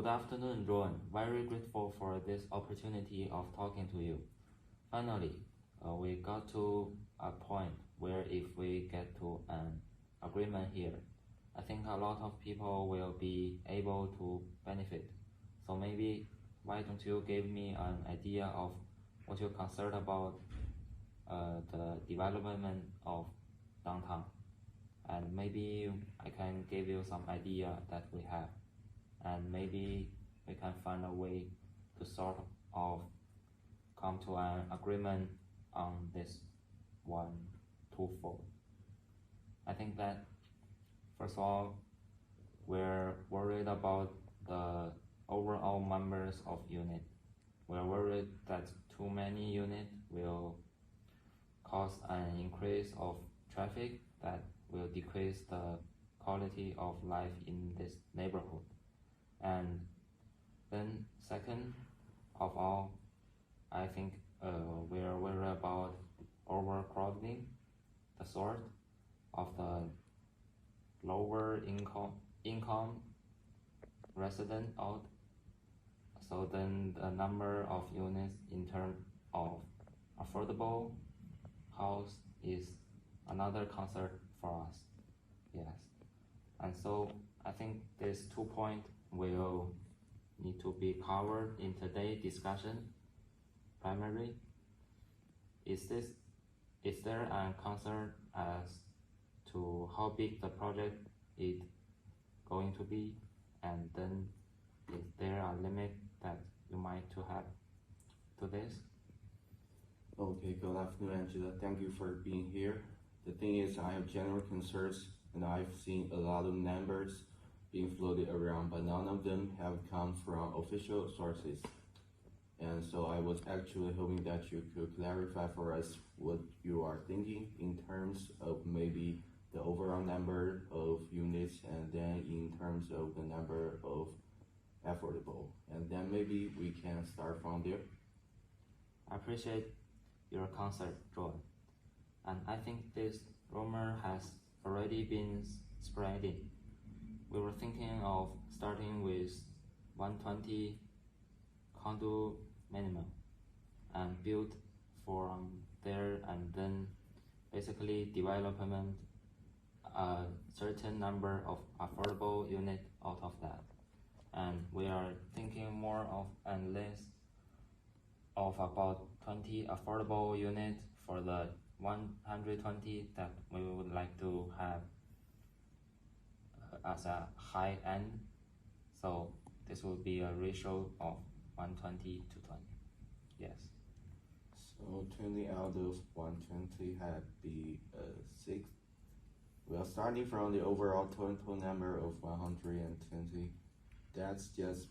Good afternoon, John. Very grateful for this opportunity of talking to you. Finally, we got to a point where if we get to an agreement here, I think a lot of people will be able to benefit. So maybe why don't you give me an idea of what you're concerned about the development of downtown, and maybe I can give you some idea that we have, and maybe we can find a way to sort of come to an agreement on this one twofold. I think that first of all, we're worried about the overall numbers of unit. We're worried that too many units will cause an increase of traffic that will decrease the quality of life in this neighborhood. And then second of all, I think we're worried about overcrowding, the sort of the lower income resident out. So then the number of units in terms of affordable house is another concern for us. Yes. And so I think these 2 points will need to be covered in today's discussion. Primarily, is there a concern as to how big the project is going to be, and then is there a limit that you might to have to this? Okay, good afternoon, Angela. Thank you for being here. The thing is, I have general concerns, and I've seen a lot of numbers being floated around, but none of them have come from official sources. And so I was actually hoping that you could clarify for us what you are thinking in terms of maybe the overall number of units, and then in terms of the number of affordable. And then maybe we can start from there. I appreciate your concern, John. And I think this rumor has already been spreading. We were thinking of starting with 120 condo minimum and build from there, and then basically development a certain number of affordable units out of that. And we are thinking more of and less of about 20 affordable units for the 120 that we would like to have as a high end. So this will be a ratio of 120 to 20. Yes. So 20 out of 120 had the 6. Well, starting from the overall total number of 120, that's just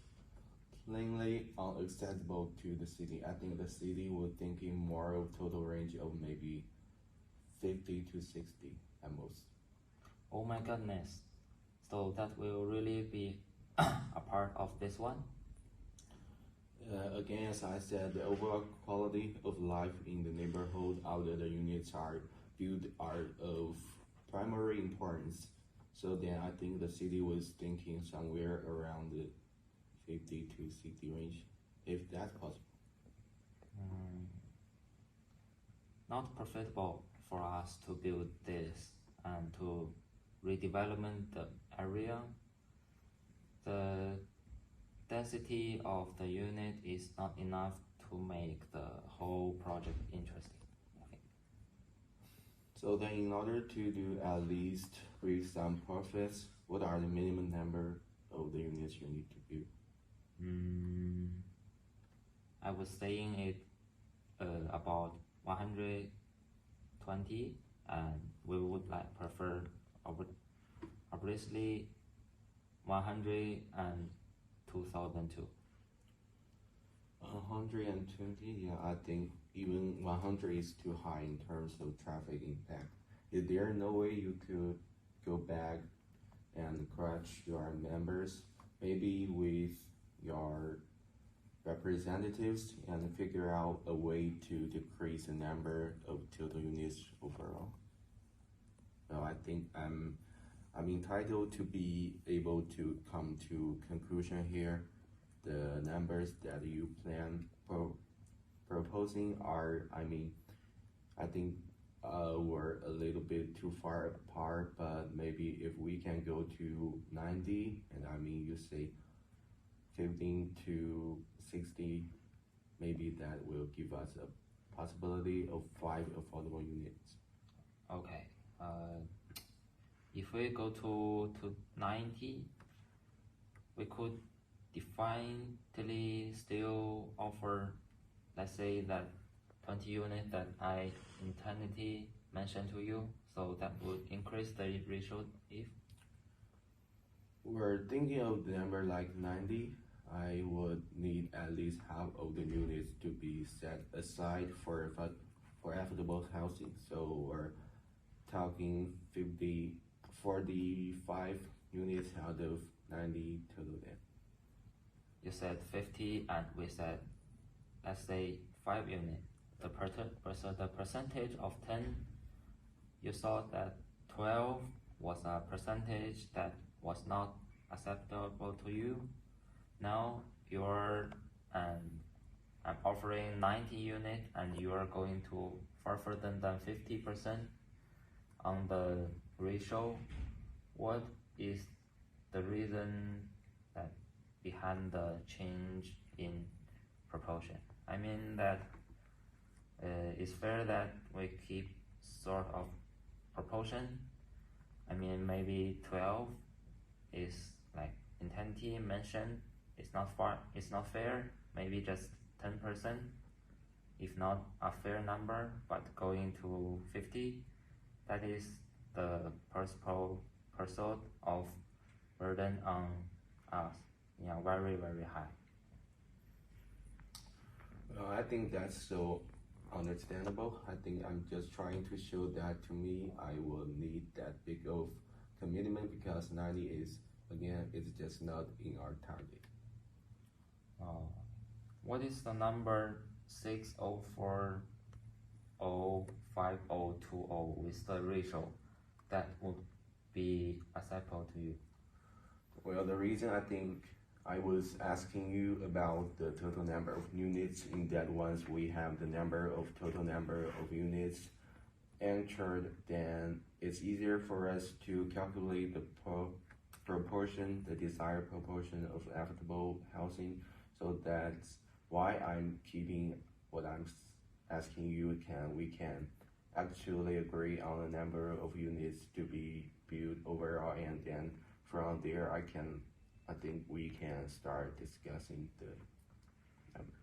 plainly unacceptable to the city. I think the city would thinking more of total range of maybe 50 to 60 at most. Oh my goodness. So that will really be a part of this one? Again, as I said, the overall quality of life in the neighborhood after the units are built are of primary importance. So then I think the city was thinking somewhere around the 50 to 60 range, if that's possible. Not profitable for us to build this and to redevelopment the area. The density of the unit is not enough to make the whole project interesting, I think. So then in order to do at least with some profits, what are the minimum number of the units you need to build? I was saying it about 120, and we would like prefer obviously 100 and 2002. 120, yeah, I think even 100 is too high in terms of traffic impact. Is there no way you could go back and correct your members, maybe with your representatives, and figure out a way to decrease the number of total units overall? Well, I think I'm entitled to be able to come to conclusion here, the numbers that you plan proposing are, I think we're a little bit too far apart, but maybe if we can go to 90, and you say 15 to 60, maybe that will give us a possibility of 5 affordable units. Okay. If we go to 90, we could definitely still offer, let's say that 20 units that I intended mentioned to you, so that would increase the ratio if We're thinking of the number like 90. I would need at least half of the units to be set aside for affordable housing. So we're talking 45 units out of 90 total then. you said 50 and we said, let's say 5 units. The percentage of 10, you saw that 12 was a percentage that was not acceptable to you. Now I'm offering 90 units and you are going to further than 50% on the ratio. What is the reason that behind the change in proportion? I mean that it's fair that we keep sort of proportion. I mean maybe 12 is like intensity mentioned. It's not fair. Maybe just 10%, if not a fair number. But going to 50, that is the pursuit of burden on us. Yeah, very very high. I think that's so understandable. I think I'm just trying to show that to me, I will need that big of commitment because 90 is, again, it's just not in our target. What is the number 604,05020 with the ratio that would be acceptable to you? Well, the reason I think I was asking you about the total number of units in that once we have the total number of units entered, then it's easier for us to calculate the proportion, the desired proportion of affordable housing. So that's why I'm keeping what I'm asking you. We can actually agree on the number of units to be built overall, and then from there I think we can start discussing the number.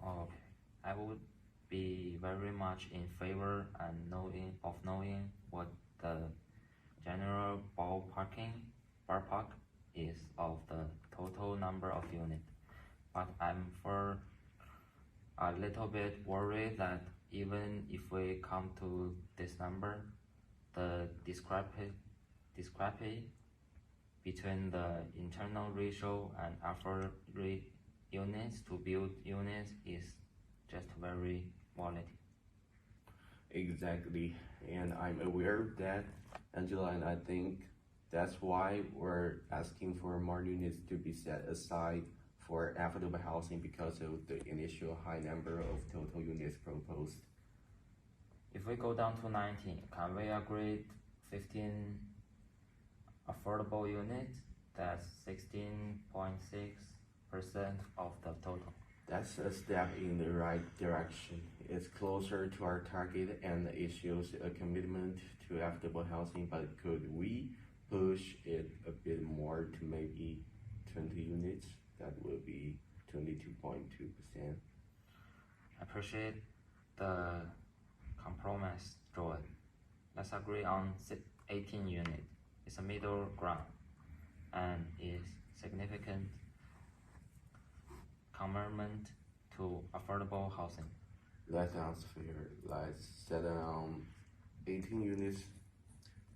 Okay, I would be very much in favor and knowing what the general ballpark is of the total number of units. But I'm for a little bit worried that even if we come to this number, the discrepancy between the internal ratio and effort units to build units is just very volatile. Exactly, and I'm aware of that, Angela, and I think that's why we're asking for more units to be set aside for affordable housing because of the initial high number of total units proposed. If we go down to 19, can we agree 15 affordable units? That's 16.6% of the total. That's a step in the right direction. It's closer to our target and it shows a commitment to affordable housing, but could we push it a bit more to maybe 20 units? That will be 22.2%. I appreciate the compromise, Joel. Let's agree on 18 units. It's a middle ground and is significant commitment to affordable housing. That sounds fair. Let's settle on 18 units.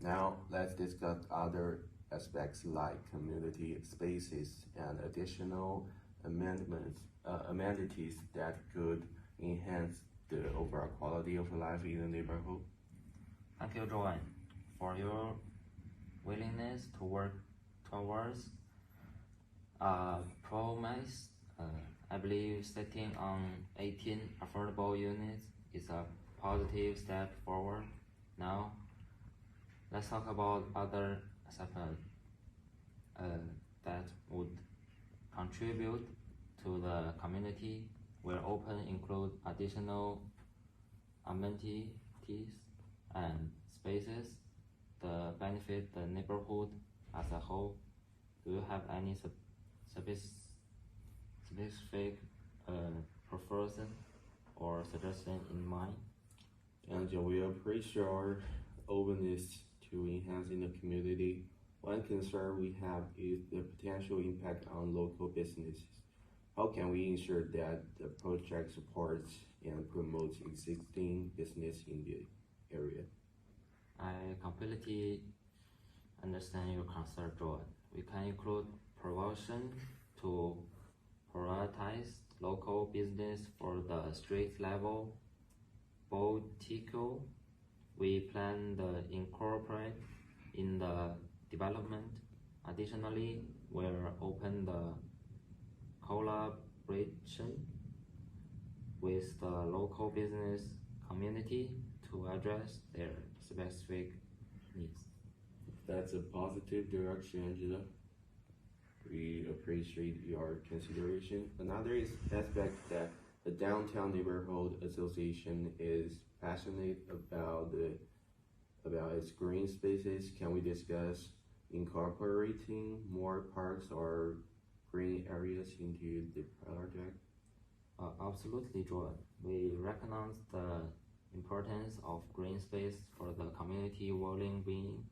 Now let's discuss other aspects like community spaces and additional amenities that could enhance the overall quality of life in the neighborhood. Thank you, Joanne, for your willingness to work towards promise. I believe setting on 18 affordable units is a positive step forward. Now, let's talk about other aspects that would contribute to the community, where open include additional amenities and spaces that benefit the neighborhood as a whole. Do you have any specific proposal or suggestion in mind? And we appreciate our openness to enhancing the community. One concern we have is the potential impact on local businesses. How can we ensure that the project supports and promotes existing business in the area? I completely understand your concern, Joel. We can include promotion to prioritize local business for the street level boutique. We plan to incorporate in the development. Additionally, we're open the collaboration with the local business community to address their specific needs. That's a positive direction, Angela. We appreciate your consideration. Another aspect that the Downtown Neighborhood Association is passionate about its green spaces. Can we discuss incorporating more parks or green areas into the project? Absolutely, Joel. We recognize the importance of green space for the community well-being.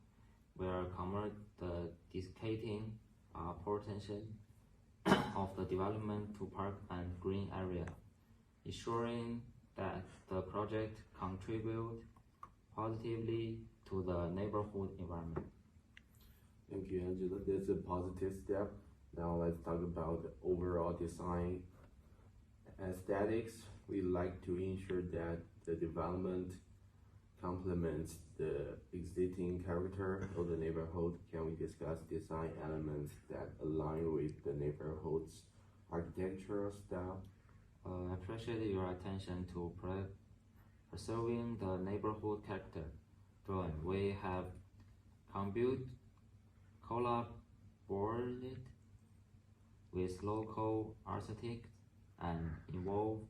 We are committed the dedicating potential of the development to park and green area, ensuring that the project contribute positively to the neighborhood environment. Thank you, Angela. That's a positive step. Now let's talk about the overall design aesthetics. We like to ensure that the development complements the existing character of the neighborhood. Can we discuss design elements that align with the neighborhood's architectural style? I appreciate your attention to preserving the neighborhood character. Joel, we have collaborated with local architects and involved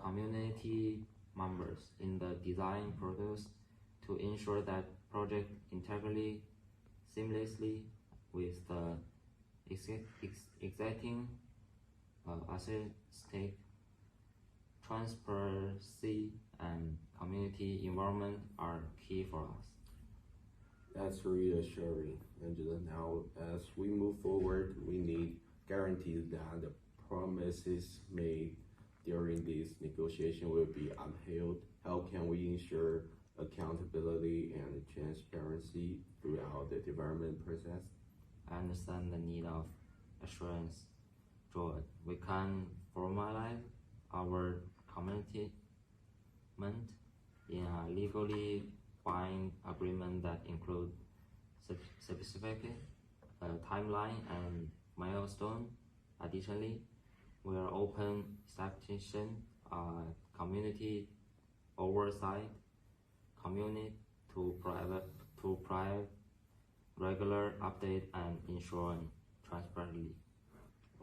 community members in the design process to ensure that project integrally seamlessly with the existing aesthetic. Transparency and community involvement are key for us. That's reassuring, Angela. Now, as we move forward, we need guarantees that the promises made during this negotiation will be upheld. How can we ensure accountability and transparency throughout the development process? I understand the need of assurance, Joel. We can formalize our commitment in a legally binding agreement that include specific timeline and milestone. Additionally, we are open establishing community oversight community to provide regular update and ensure transparency.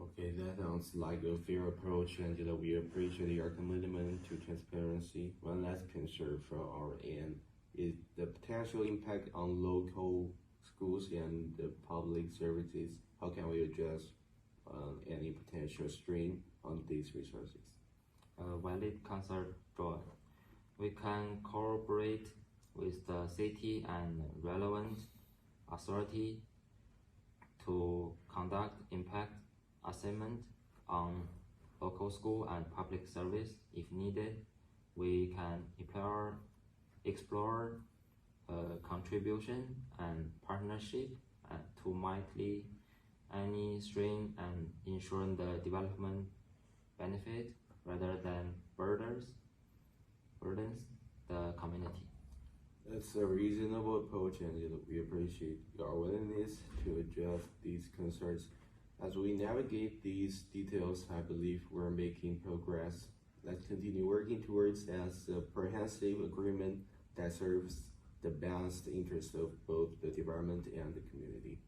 Okay, that sounds like a fair approach, Angela. We appreciate your commitment to transparency. One last concern from our end is the potential impact on local schools and the public services. How can we address any potential strain on these resources? Valid concern, Joel. We can cooperate with the city and relevant authority to conduct impact assessment on local school and public service. If needed, we can explore contribution and partnership to mitigate any strain and ensure the development benefit rather than burdens the community. That's a reasonable approach, and we appreciate your willingness to address these concerns. As we navigate these details, I believe we're making progress. Let's continue working towards a comprehensive agreement that serves the balanced interests of both the department and the community.